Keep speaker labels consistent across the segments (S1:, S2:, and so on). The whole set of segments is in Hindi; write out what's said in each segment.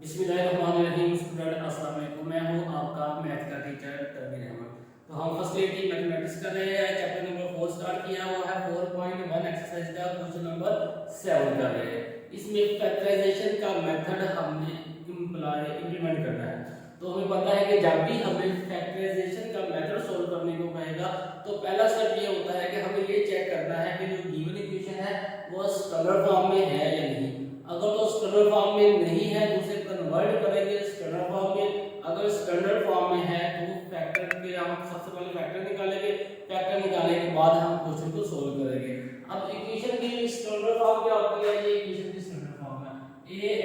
S1: बिस्मिल्लाहिर्रहमानिर्रहीम। स्टूडेंट अस्सलाम वालेकुम। मैं हूं आपका मैथ का टीचर तनवीर अहमद। तो हम फर्स्ट ईयर की मैथमेटिक्स कर रहे हैं। चैप्टर नंबर 4 स्टार्ट किया हुआ है। 4.1 एक्सरसाइज का क्वेश्चन नंबर 7 कर रहे हैं। इसमें फैक्टराइजेशन का मेथड हमने इंप्लीमेंट करना है। तो हमें पता है कि जब भी हमें फैक्टराइजेशन का मेथड सोल्व करने को कहेगा तो पहला स्टेप ये होता है कि हमें ये चेक करना है कि जो गिवन इक्वेशन है वो स्टैंडर्ड फॉर्म में है या नहीं। अगर तो स्टैंडर्ड फॉर्म में नहीं है तो उसे कन्वर्ट करेंगे स्टैंडर्ड फॉर्म में। अगर स्टैंडर्ड फॉर्म में है तो फैक्टर के हम सबसे पहले फैक्टर निकालेंगे। फैक्टर निकालने के बाद हम क्वेश्चन को सोल्व करेंगे। अब इक्वेशन की स्टैंडर्ड फॉर्म क्या होती है? ये इक्वेशन की स्टैंडर्ड फॉर्म है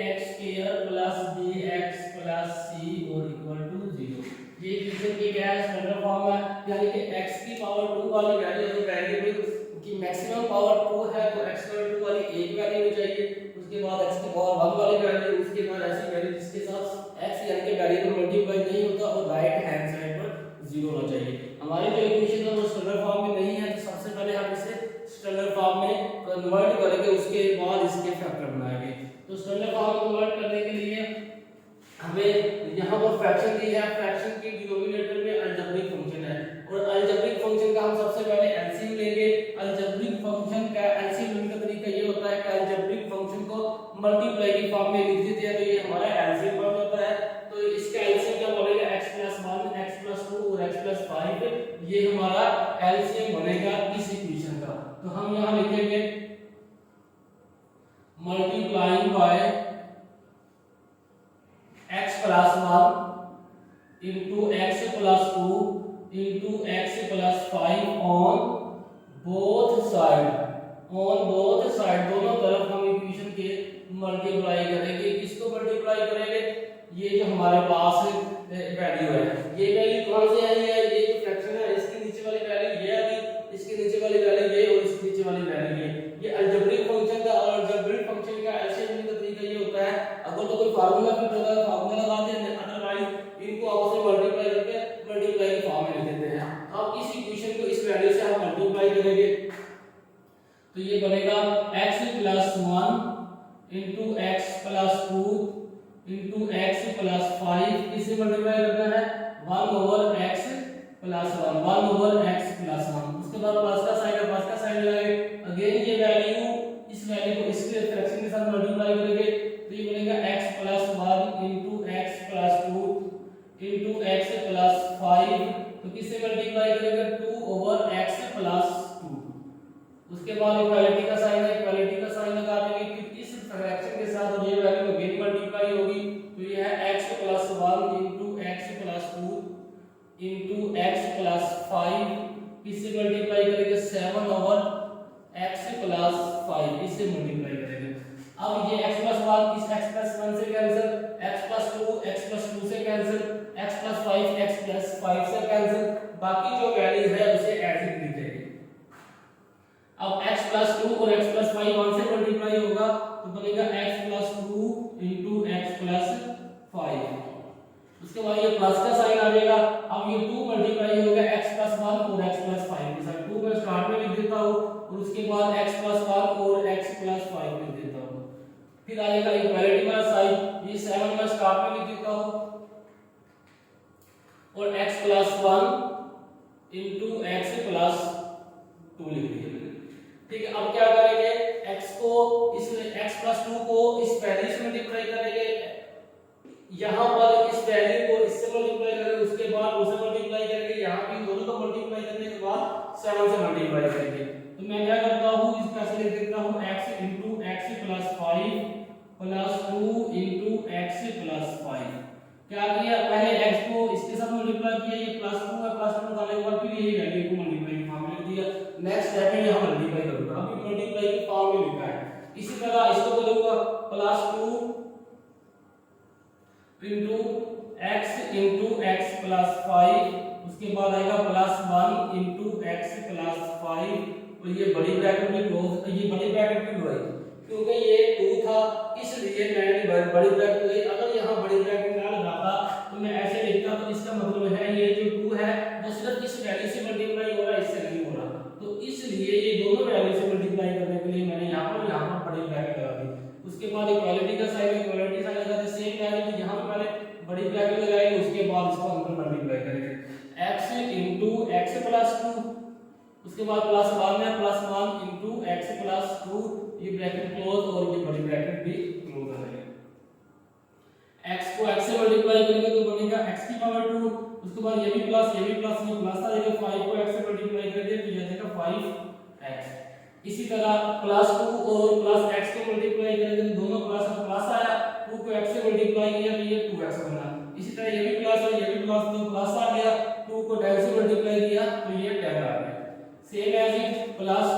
S1: ax square plus bx plus c और इक्वल टू 0। ये इक्वेशन की क्या है? स्टैंडर्ड फॉर्म है। यानी कि x की पावर 2 वाली वैल्यू जो वेरिएबल की मैक्सिमम पावर 2 है तो x पावर 2 वाली एक वैल्यू होनी चाहिए। उसके बाद x की पावर 1 वाली वैल्यू, उसके बाद ऐसी वैल्यू जिसके साथ x यानी कि वेरिएबल मल्टीप्लाई नहीं होता और राइट हैंड साइड पर 0 होना चाहिए। हमारी जो इक्वेशन है वो स्टैंडर्ड फॉर्म में नहीं है तो सबसे पहले हम इसे स्टैंडर्ड फॉर्म में कन्वर्ट करेंगे, उसके बाद इसके फैक्टर बनाएंगे। तो स्टैंडर्ड फॉर्म में कन्वर्ट करने के लिए हमें यहाँ पर फ्रैक्शन दी है। फ्रैक्शन के डिनोमिनेटर में अलजेब्रिक फंक्शन है और अलजेब्रिक फंक्शन का हम सबसे पहले एलसीएम लेंगे। अलजेब्रिक फंक्शन का एलसीएम लेने का तरीका ये होता है कि अलजेब्रिक फंक्शन को मल्टीप्लाई की फॉर्म में लिख देते हैं तो ये हमारा एलसीएम बन जाता है। तो इसका एलसीएम क्या बनेगा? x + 1 x + 2 और x + 5। ये हमारा एलसीएम बनेगा इस इक्वेशन का। तो हम यहाँ लिखेंगे multiplying by x + 1 into x + 2 into x + 5 on both side दोनों तरफ हम इक्वेशन के मल्टीप्लाई करेंगे। किसको मल्टीप्लाई करेंगे? ये जो हमारे पास वैल्यू है, ये वैल्यू कौन से है? ये जो फ्रैक्शन है इसके नीचे वाली वैल्यू ये आ गई, इसके नीचे वाली वैल्यू ये और इसके नीचे वाली वैल्यू ये अलजेब्रिक फंक्शन का। और अलजेब्रिक फंक्शन का एलसीएम का तरीका ये होता है, अगर तो कोई फार्मूला फिट होता है फार्मूला लगाते हैं, अदरवाइज इनको आपस में मल्टीप्लाई करके मल्टीप्लाई की फॉर्म में लिख देते हैं। अब इस इक्वेशन को इस वैल्यू से हम मल्टीप्लाई करेंगे तो ये बनेगा x + 1 into x + 2 into x + 5। किससे मल्टीप्लाई करना है? 1/x + 1 1/x + 1। उसके बाद प्लस का साइन है, प्लस का साइन लगाएंगे। अगेन ये वैल्यू इस वैल्यू को इसके फ्रैक्शन के साथ मल्टीप्लाई करेंगे तो ये बनेगा x + 1 into x + 2 into x + 5। तो किससे मल्टीप्लाई करेंगे? 2/x + 2। उसके बाद इक्वालिटी का साइन है, इक्वालिटी का साइन लगा देंगे कि इस फ्रैक्शन के साथ और ये वैल्यू अगेन मल्टीप्लाई होगी तो ये है x + 1 into x + 2 into x + 5। किससे मल्टीप्लाई करेंगे? 7/x + 5 इससे मल्टीप्लाई करेंगे। अब ये x + 1 इस x + 1 से कैंसिल, x + 2 x + 2 से कैंसिल, x + 5 x + 5 से कैंसिल। बाकी जो वैल्यू है उसे ऐसे ही लिखेंगे। अब x + 2 और x + 5 1 से मल्टीप्लाई होगा तो बनेगा x + 2 into x + 5। उसके बाद ये प्लस का साइन आ जाएगा। अब ये 2 मल्टीप्लाई होगा x + 1 और x + 5 के साथ। 2 मैं स्टार्ट में लिख देता हूं और उसके बाद x + 1 और x + 5 लिख देता हूं। फिर आ जाएगा इक्वालिटी वाला साइन, ये 7 मैं स्टार्ट में लिख देता हूं और x + 1 into x + 2 लिख दिया। ठीक है, अब क्या करेंगे? x को इसमें x + 2 को इस वैल्यू से मल्टीप्लाई करेंगे, यहां पर इस वैल्यू को इससे मल्टीप्लाई करेंगे, उसके बाद उसे मल्टीप्लाई करेंगे, यहां पे दोनों को मल्टीप्लाई करने के बाद 7 से मल्टीप्लाई करेंगे। तो मैं क्या करता हूं, इस कैसे लिख देता हूं x into x + 5 + 2 into x + 5। क्या किया? पहले x को इसके साथ मल्टीप्लाई किया, ये +2 है, +2 निकालने के बाद फिर यही वैल्यू को मल्टीप्लाई की फॉर्म में लिख दिया। नेक्स्ट स्टेप में यहां मल्टीप्लाई करूंगा, अभी मल्टीप्लाई की फॉर्म में लिखा है। इसी तरह इसको करूंगा +2 into x + 5। उसके बाद आएगा +1 into x + 5 और ये बड़ी ब्रैकेट में क्लोज, ये बड़ी ब्रैकेट क्यों है? क्योंकि ये 2 था इसलिए मैंने बड़ी ब्रैकेट ली। अगर यहाँ बड़ी ब्रैकेट ना लगाता तो मैं ऐसे लिखता, तो इसका मतलब है ये जो 2 है वो सिर्फ इस वैल्यू से मल्टीप्लाई हो रहा है, इससे नहीं हो रहा। तो इसलिए ये दोनों वैल्यू से मल्टीप्लाई करने के लिए मैंने यहाँ पर बड़ी ब्रैकेट लगा दी। उसके बाद इक्वालिटी का साइन, इक्वालिटी साइन लगा दे, सेम वैल्यू उसके बाद प्लस 1 है, प्लस 1 इंटू एक्स प्लस 2, ये ब्रैकेट क्लोज और ये बड़ी ब्रैकेट भी क्लोज हो जाएगी। x को x से मल्टीप्लाई करेंगे तो बनेगा x की पावर 2, उसके बाद ये भी प्लस ये प्लस आ जाएगा, 5 को x से मल्टीप्लाई करेंगे तो ये आएगा 5x। इसी तरह प्लस 2 और प्लस x को मल्टीप्लाई करेंगे तो दोनों प्लस और प्लस आया, 2 को x से मल्टीप्लाई किया तो ये 2x बना। इसी तरह ये भी प्लस और ये भी प्लस, तो प्लस आ गया, 2 को 10 से मल्टीप्लाई किया तो ये 10 आ गया। सेम एज इट प्लस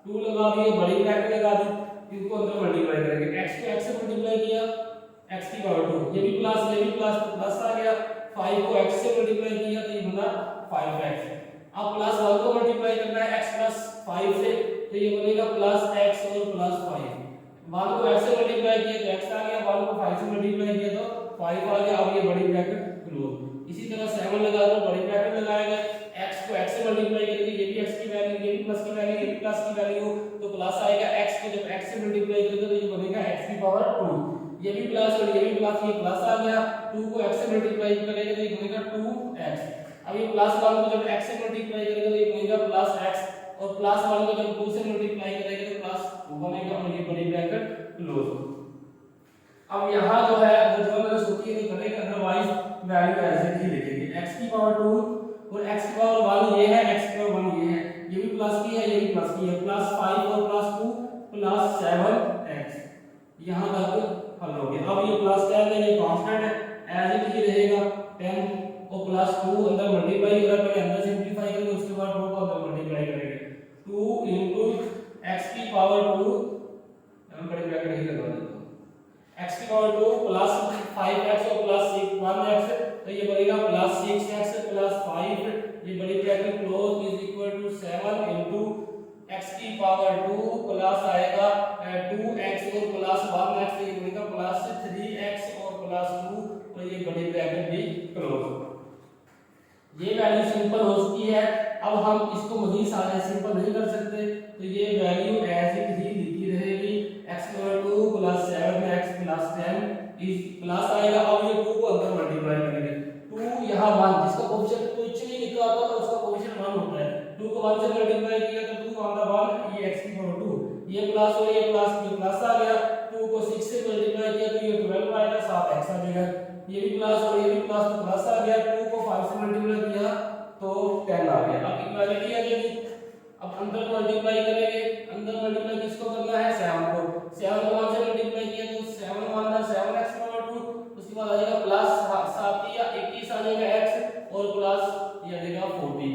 S1: 2 लगा दिए, बड़ी ब्रैकेट लगा दी, इनको अंदर मल्टीप्लाई करेंगे, x को x से मल्टीप्लाई किया x की पावर 2, ये भी प्लस तो प्लस आ गया, 5 को x से मल्टीप्लाई किया तो ये बना 5x। अब प्लस 1 को मल्टीप्लाई करना है x प्लस 5 से तो ये बनेगा प्लस x और प्लस 5। 1 को x से मल्टीप्लाई किया तो x आ गया, 1 को 5 से मल्टीप्लाई किया तो 5 आ गया। अब ये बड़ी ब्रैकेट क्लोज। इसी तरह 7 लगा दो, बड़ी ब्रैकेट लगाएगा, x को x से मल्टीप्लाई करेंगे, ये भी x की वैल्यू, ये भी प्लस की वैल्यू, ये भी प्लस की वैल्यू, तो प्लस आएगा, x को जब x से मल्टीप्लाई करेंगे तो ये बनेगा x की पावर 2, ये भी प्लस और ये भी प्लस, ये प्लस आ गया, 2 को x से मल्टीप्लाई करेंगे तो ये बनेगा 2x। अब ये प्लस 1 को जब x से मल्टीप्लाई करेंगे तो ये बनेगा प्लस x, और प्लस 1 को जब 2 से मल्टीप्लाई करेंगे तो प्लस 2 बनेगा, और ये बड़ी ब्रैकेट क्लोज। अब यहाँ जो है जो मैंने सोची है करेंगे, अदरवाइज वैल्यू ऐसे ही लिखेंगे, x की पावर 2 और x की पावर 1 ये है, x की पावर 1 ये है, ये भी प्लस की है, ये भी प्लस की है, प्लस 5 और प्लस 2 प्लस 7x। यहाँ तक हल हो गया। अब ये प्लस 10 है, ये कांस्टेंट है, एज इट ही रहेगा, 10 और प्लस 2 अंदर मल्टीप्लाई करेंगे, पहले अंदर सिंपलीफाई करेंगे, उसके बाद 2 को अंदर मल्टीप्लाई करेंगे, 2 into x की पावर 2, हम बड़े ब्रैकेट ही लगा देते हैं, x की पावर 2 प्लस 5x और प्लस 1x, तो ये बनेगा प्लस 6x प्लस 5, ये बड़ी bracket close is equal to 7 into x की पावर 2 प्लस आएगा 2x और प्लस 1x, ये बनेगा प्लस 3x और प्लस 2, और ये बड़ी ब्रैकेट भी क्लोज। ये वैल्यू सिंपल हो चुकी है। अब हम इसको मजीद सारे सिंपल नहीं कर सकते, तो ये वैल्यू एज इट ही लिखी रहेगी, x power 2 plus 7x plus 10 is plus आएगा। अब ये 2 को अंदर मल्टीप्लाई करेंगे, 2 यहाँ 1, जिसका कोएफिशिएंट कुछ नहीं लिखा होता तो उसका कोएफिशिएंट 1 होता है, 2 को 1 से मल्टीप्लाई किया तो 2 ऑन द 1, ये x की पावर 2, ये प्लस और ये प्लस आ गया, 2 को 6 से मल्टीप्लाई किया तो ये 12 आएगा, 7x आ जाएगा, ये भी प्लस और ये भी प्लस, तो प्लस आ गया, 2 को 5 से मल्टीप्लाई किया तो 10 आ गया। अब इक्वालिटी आ जाएगी, अब अंदर मल्टीप्लाई करेंगे, अंदर मल्टीप्लाई किसको करना है, 7 को, 7 को 1 से मल्टीप्लाई किया तो 7 1 7x पावर 2, उसके बाद आ जाएगा प्लस 7 या 21 आ जाएगा x और प्लस ये आ जाएगा 14।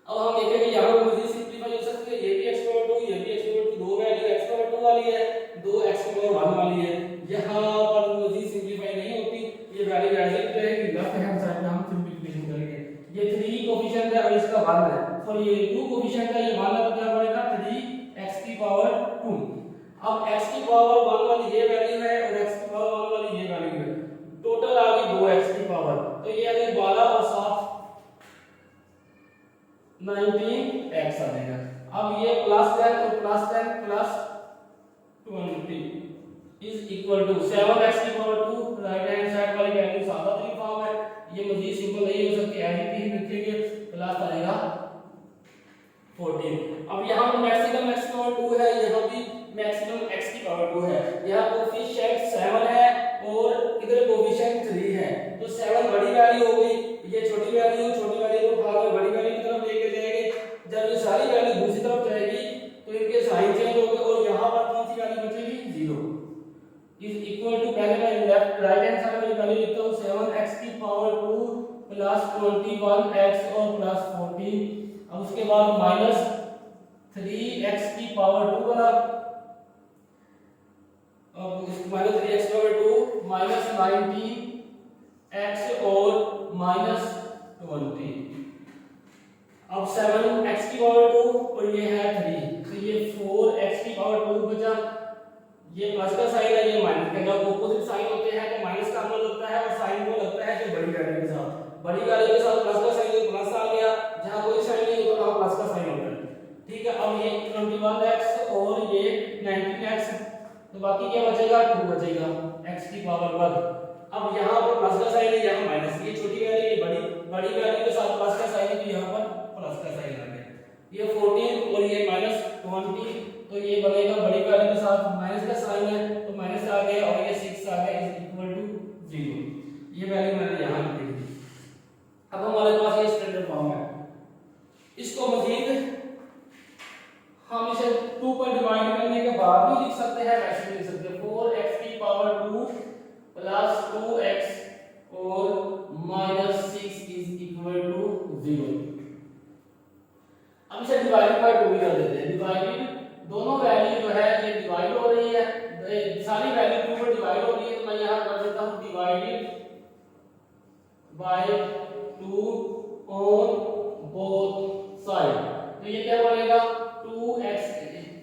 S1: अब हम देखेंगे यहाँ पर मजीद सिंपलीफाई हो सकती है, ये भी x पावर 2, ये भी x पावर 2, दो वैल्यू x पावर 2 वाली है, दो x पावर 1 वाली है, यहाँ पर मजीद सिंपलीफाई नहीं होती, ये वैल्यू ऐसे ही रहेगी, लेफ्ट हैंड साइड में हम सिंपलीफिकेशन करेंगे। ये 3 कोएफिशिएंट है और इसका 1 है, सॉरी ये 2 कोएफिशिएंट है, ये 1 है तो क्या बनेगा 3x की पावर 2। अब x की पावर 1 वाली ये वैल्यू है और x की पावर 1 वाली ये वैल्यू है, टोटल आ गई 2x की पावर, तो ये आ गई 12 और 7 19x आ जाएगा। अब ये प्लस 10 और plus 10 plus 20 is equal to 7x की पावर 2, राइट हैंड साइड वाली वैल्यू सादा तरीके फॉर्म है, ये मजीद सिंपल नहीं हो सकती, एज इट इज लिखेंगे, प्लस आएगा 14। अब यहाँ पर मैक्सिमम x की पावर 2 है, यहाँ भी मैक्सिमम x की पावर 2 है, यहाँ कोएफिशिएंट 7 है और इधर कोएफिशिएंट 3 है, तो 7 बड़ी वैल्यू हो गई, ये छोटी वैल्यू को उठा के बड़ी वैल्यू की तरफ लेके जाएंगे, जब ये सारी वैल्यू दूसरी तरफ जाएगी तो इनके साइन चेंज होंगे और यहाँ पर कौन सी वैल्यू बचेगी 0 इज इक्वल टू, पहले मैं लेफ्ट राइट हैंड साइड वाली वैल्यू लिखता हूँ, 7x की पावर 2 प्लस 21x और प्लस 14, अब उसके बाद माइनस 3x की पावर 2 बना, अब माइनस 3x की पावर 2 माइनस 19x और माइनस 20, अब 7x की पावर 2 और ये है 3, तो ये 4x की पावर 2 बचा, ये प्लस का साइन है, ये माइनस का, जब ऑपोजिट साइन होते हैं तो माइनस का अमल लगता है और साइन वो लगता है जो बड़ी वैल्यू के साथ, बड़ी वैल्यू के साथ प्लस का साइन, प्लस आ गया, जहां कोई साइन नहीं होता वहां प्लस का साइन होता है, ठीक है। अब ये 21x और ये 19x, तो बाकी क्या बचेगा 2 बचेगा x की पावर 1। अब यहाँ पर प्लस का साइन है, यहाँ माइनस, ये छोटी वैल्यू, ये बड़ी वैल्यू के साथ प्लस का साइन है, तो यहाँ पर प्लस का साइन तो ये बनेगा बड़ी वैल्यू के साथ माइनस का साइन है तो माइनस आ गया और ये 6 आ गया इज इक्वल टू 0। ये वैल्यू मैंने यहां लिख दी। अब हमारे पास ये स्टैंडर्ड फॉर्म है। इसको मजीद हम इसे 2 पर डिवाइड करने के बाद भी लिख सकते हैं, वैसे भी लिख सकते हैं 4x की पावर 2 प्लस 2x और माइनस 6 इज इक्वल टू 0। अब इसे डिवाइडेड बाय 2 कर देते हैं। डिवाइडेड दोनों वैल्यू जो है ये डिवाइड हो रही है, सारी वैल्यू 2 पर डिवाइड हो रही है तो मैं यहां कर देता हूं divided by 2 on both side. तो ये क्या बनेगा 2x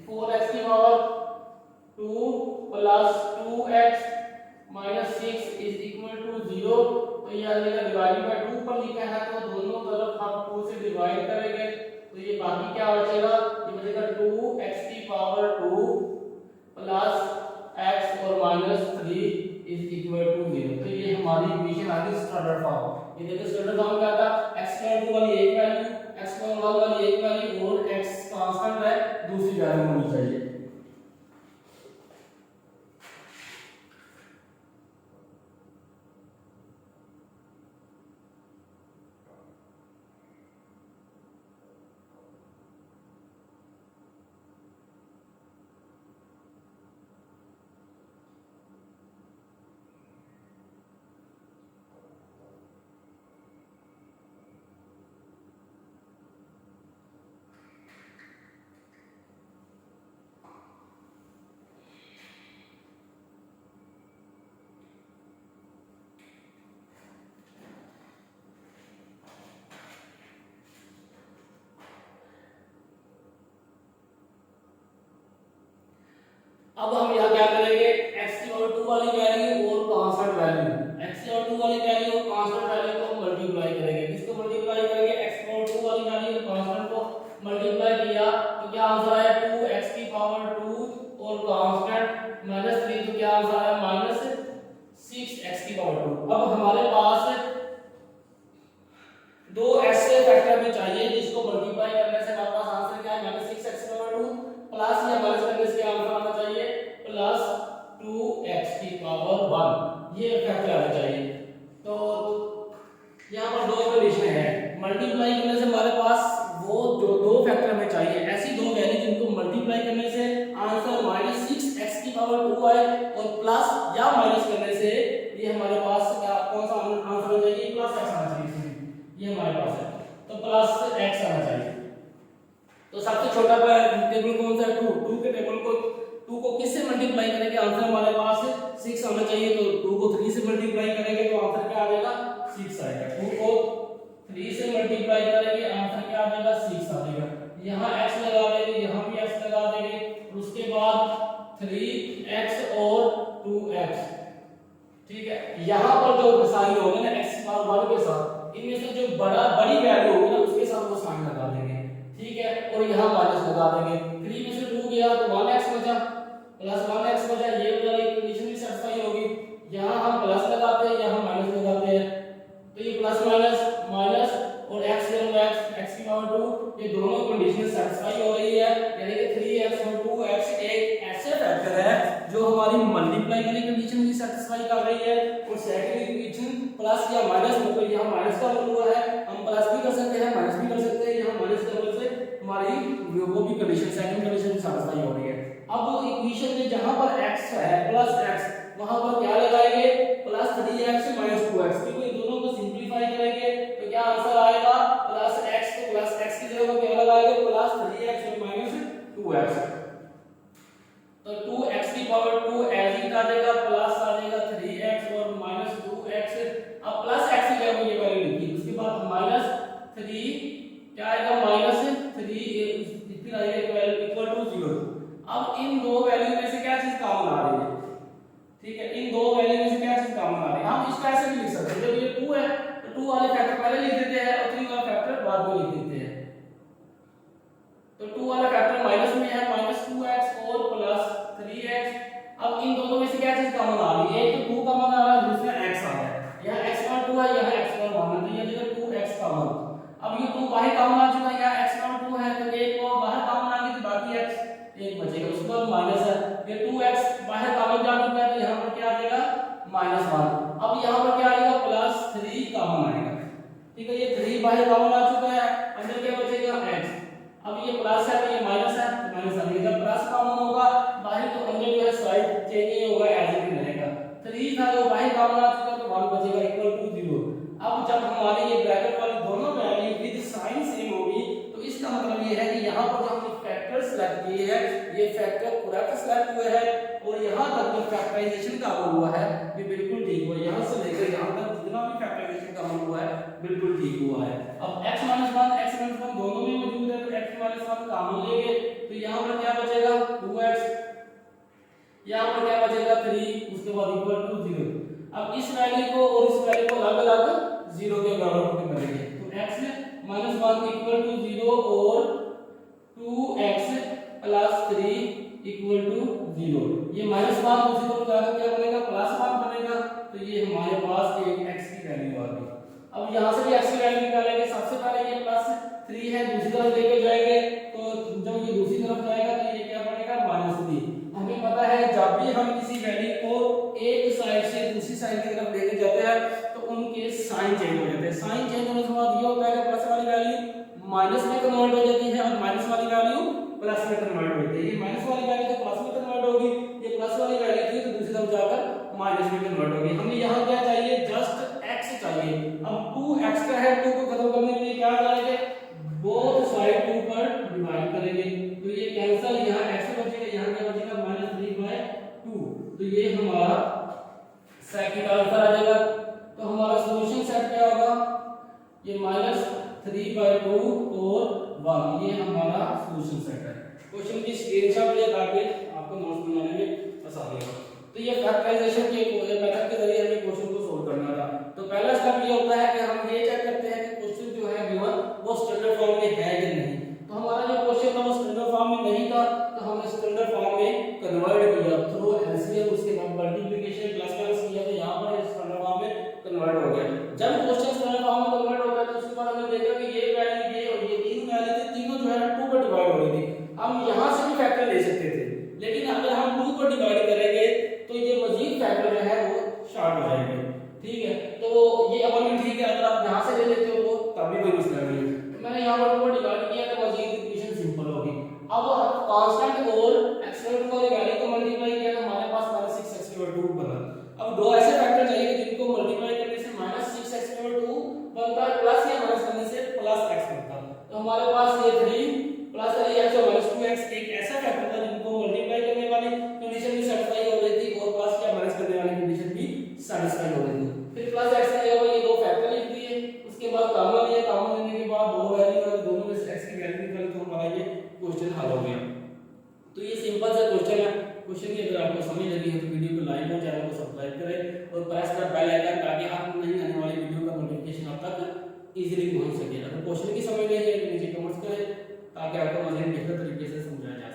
S1: 4x की power 2 plus 2x minus 6 is equal to 0। तो ये आ जाएगा डिवाइडेड बाय 2 पर लिखा है तो दोनों तरफ हम 2 से डिवाइड करेंगे तो ये बाकी क्या बचेगा, ये बचेगा 2x की पावर 2 प्लस x और माइनस 3 इज इक्वल टू 0। तो ये हमारी इक्वेशन आ गई स्टैंडर्ड फॉर्म। ये देखो स्टैंडर्ड फॉर्म क्या था, x स्क्वायर 2 वाली एक वैल्यू, x स्क्वायर 1 वाली एक वैल्यू और x कांस्टेंट है दूसरी वैल्यू होनी चाहिए। अब हम यहाँ क्या करेंगे, x की पावर 2 वाली वैल्यू और कांस्टेंट वैल्यू, x की पावर 2 वाली वैल्यू और कांस्टेंट वैल्यू को मल्टीप्लाई करेंगे। किसको मल्टीप्लाई करेंगे, x की पावर 2 वाली वैल्यू और कांस्टेंट को मल्टीप्लाई किया तो क्या आंसर आया 2x की पावर 2 और कांस्टेंट माइनस 3 तो क्या आंसर आया माइनस 6x की पावर 2। अब हमारे पास दो ऐसे फैक्टर भी चाहिए जिसको मल्टीप्लाई करने से हमारे पास आंसर क्या है माइनस 6x की पावर 2 प्लस या माइनस करने से क्या आंसर आना चाहिए प्लस 2x की पावर 1। ये फैक्टर आना चाहिए। तो यहाँ पर दो कंडीशन है, मल्टीप्लाई करने से हमारे पास वो जो दो फैक्टर हमें चाहिए, ऐसी दो वैल्यू जिनको मल्टीप्लाई करने से आंसर माइनस 6x की पावर 2 आए और प्लस या माइनस करने से ये हमारे पास क्या कौन सा आंसर आ जाएगी प्लस x आना चाहिए। ये हमारे पास है तो प्लस x आना चाहिए। तो सबसे छोटा टेबल कौन सा है 2 के टेबल को 2 को किससे मल्टीप्लाई करेंगे आंसर हमारे पास 6 आना चाहिए। तो 2 को 3 से मल्टीप्लाई करेंगे तो आंसर क्या आ जाएगा 6 आएगा। 2 को 3 से मल्टीप्लाई करेंगे आंसर क्या आ जाएगा 6 आ जाएगा। यहाँ x लगा देंगे, यहाँ भी x लगा देंगे और उसके बाद 3x और 2x। ठीक है, यहाँ पर जो साइन होगा ना x की पावर 1 के साथ, इनमें से जो बड़ी वैल्यू होगी ना उसके साथ वो साइन लगा देंगे। ठीक है, और यहाँ माइनस लगा देंगे। 3 में से 2 गया तो 1x बचा प्लस 1x बचा, ये वाली कंडीशन भी सेटिस्फाई होगी। यहाँ हम प्लस लगाते हैं, यहाँ माइनस लगाते हैं तो ये प्लस माइनस माइनस और x x की पावर 2 ये दोनों कंडीशन सेटिस्फाई हो रही है। यानी कि 3x और 2x एक ऐसे फैक्टर है जो हमारी मल्टीप्लाई वाली कंडीशन भी सेटिस्फाई कर रही है और सेकंड कंडीशन प्लस या माइनस, मतलब यहाँ माइनस का हुआ है हम प्लस भी कर सकते हैं माइनस भी कर सकते हैं, यहाँ माइनस करने से हमारी वो भी कंडीशन सेकंड कंडीशन सेटिस्फाई हो रही है। अब इक्वेशन में जहां पर x है प्लस x वहां पर क्या लगाएंगे प्लस 3x माइनस 2x, क्योंकि इन दोनों को सिंपलीफाई करेंगे तो क्या आंसर आएगा प्लस x। तो प्लस x की जगह पर क्या लगाएंगे प्लस 3x और माइनस 2x। तो 2x की पावर 2 ऐसे ही आ जाएगा प्लस आ जाएगा 3x और माइनस 2x। अब प्लस x की जगह पर ये वैल्यू लिखी, उसके बाद माइनस 3 क्या आएगा माइनस 3 इतनी आएगा वैल्यू इक्वल टू 0। अब इन दो वैल्यू में से क्या चीज कॉमन आ रही है, ठीक है, इन दो वैल्यू में से क्या चीज कॉमन आ रही है। हम इस तरह से भी लिख सकते हैं, जब ये 2 है तो 2 वाले फैक्टर पहले लिख देते हैं और 3 वाला फैक्टर बाद में लिख देते हैं। तो 2 वाला फैक्टर माइनस में है माइनस 2x और प्लस 3x। अब इन दोनों में से क्या चीज कॉमन आ रही है, एक तो 2 कॉमन आ रहा है दूसरा x आ रहा है। यहां x का 2 है यहां x का 1 है तो ये जगह 2x कॉमन। अब ये 2 बाहर कॉमन आ चुका है, यहां x का 2 है तो एक को बाहर कॉमन आ गई तो बाकी x एक बचेगा। -1। अब यहाँ पर क्या आएगा +3 कॉमन आएगा, ठीक है। ये 3 बाहर कॉमन आ चुका है, अंदर क्या बचेगा x। अब ये प्लस है तो ये माइनस है, तो माइनस आ गया। जब प्लस कॉमन होगा बाहर तो अंदर जो है साइड चेंज नहीं होगा, एज इट इज रहेगा। 3 था तो बाहर कॉमन आ चुका तो 1 बचेगा इक्वल टू 0। अब जब हमारे ये ब्रैकेट वाली दोनों वैल्यू विद साइन सेम होगी तो इसका मतलब ये है कि यहाँ पर जो हमने फैक्टर सेलेक्ट किए हैं ये फैक्टर करेक्ट सेलेक्ट हुए हैं, और यहाँ तक जो फैक्टराइजेशन का अमल हुआ है ये बिल्कुल ठीक हुआ है। यहाँ से लेकर यहाँ तक जितना भी फैक्टराइजेशन का अमल हुआ है बिल्कुल ठीक हुआ है। अब x - 1 x - 1 दोनों में मौजूद है तो x - 1 कॉमन लेंगे तो यहाँ पर क्या बचेगा 2x, यहाँ पर क्या बचेगा 3, उसके बाद इक्वल टू 0। अब इस वैल्यू को और इस वैल्यू को अलग-अलग 0 के बराबर करके करेंगे तो x - 1 इक्वल टू 0 और 2x + 3 इक्वल टू 0। ये -1 दूसरी तरफ जाकर क्या बनेगा +1 बनेगा, तो ये हमारे पास एक x की वैल्यू आ गई। अब यहाँ से भी x की वैल्यू निकालेंगे। सबसे पहले ये +3 है, दूसरी तरफ लेके जाएंगे तो जब ये दूसरी तरफ जाएगा तो ये क्या बनेगा -3। हमें पता है जब भी हम किसी वैल्यू को एक साइड से दूसरी साइड की तरफ लेके जाते हैं तो उनके साइन चेंज हो जाते हैं। साइन चेंज होने से मतलब ये होता है कि प्लस वाली वैल्यू माइनस में कन्वर्ट हो जाती है और माइनस वाली वैल्यू प्लस में कन्वर्ट होती है। ये माइनस वाली वैल्यू तो प्लस में कन्वर्ट होगी, ये प्लस वाली वैल्यू थी तो दूसरी तरफ जाकर माइनस में कन्वर्ट होगी। हमें यहाँ क्या चाहिए जस्ट x चाहिए। अब 2x का है, 2 को खत्म करने के लिए क्या करेंगे बोथ साइड 2 पर डिवाइड करेंगे तो ये कैंसिल, यहाँ x बचेगा, यहाँ क्या बचेगा -3/2। तो ये हमारा सेकंड आंसर आ जाएगा। तो हमारा सॉल्यूशन सेट क्या होगा ये -3/2 और 1, ये हमारा सॉल्यूशन सेट है। क्वेश्चन की स्क्रीनशॉट ले ताकि आपको नोट्स बनाने में आसानी हो। तो ये फैक्टराइजेशन के मेथड के जरिए हमें क्वेश्चन को सोल्व करना था। तो पहला स्टेप ये होता है कि हम ये चेक करते हैं कि क्वेश्चन जो है गिवन वो स्टैंडर्ड फॉर्म में है या नहीं। तो हमारा जो क्वेश्चन था वो स्टैंडर्ड फॉर्म में नहीं था तो हमने स्टैंडर्ड फॉर्म में कन्वर्ट किया थ्रू एलसीएम, उसके बाद मल्टीप्लिकेशन प्लस माइनस किया तो यहाँ पर स्टैंडर्ड फॉर्म में कन्वर्ट हो गया। जब क्वेश्चन स्टैंडर्ड फॉर्म में कन्वर्ट होता है तो उसके बाद हमने देखा कि ये वैल्यू ये और ये तीन वैल्यू थी, तीनों जो है 2 पर डिवाइड हो रही थी। हम यहाँ से भी फैक्टर ले सकते थे, लेकिन अगर हम 2 पर डिवाइड करेंगे तो ये मजीद फैक्टर जो है वो शॉर्ट हो जाएंगे, ठीक है। तो ये अमल भी ठीक है, अगर आप यहाँ से ले लेते हो तो तब भी कोई मसला नहीं है। तो मैंने यहाँ पर 2 पर डिवाइड किया तो मजीद इक्वेशन सिंपल होगी। अब कांस्टेंट और एक्सपोनेंट वाली वैल्यू को मल्टीप्लाई किया तो हमारे पास -6x/2 बना। अब दो ऐसे फैक्टर चाहिए जिनको मल्टीप्लाई करने से -6x/2 बनता है प्लस या माइनस करने से +x बनता है। तो हमारे पास ये 3 + 3x और -2x एक ऐसा फैक्टर था जिनको मल्टीप्लाई करने वाली कंडीशन भी सेटिस्फाई हो रही थी और प्लस या माइनस करने वाली कंडीशन भी सेटिस्फाई हो रही थी। फिर +x का जगह ये दो फैक्टर लिख दिए, उसके बाद कॉमन लिया, कॉमन लेने के बाद दो वैल्यू और दोनों में से x की वैल्यू निकाली तो हमारा ये क्वेश्चन हल हो गया। तो ये सिंपल सा क्वेश्चन है। क्वेश्चन की अगर आपको समझ लगी है तो वीडियो को लाइक और चैनल को सब्सक्राइब करें और प्रेस द बेल आइकन ताकि आप नई आने वाली वीडियो का नोटिफिकेशन आप तक इजीली पहुंच सके। अगर क्वेश्चन की समझ नहीं है तो नीचे कमेंट्स करें ताकि आपको मज़ीद बेहतर तरीके से समझाया जाए।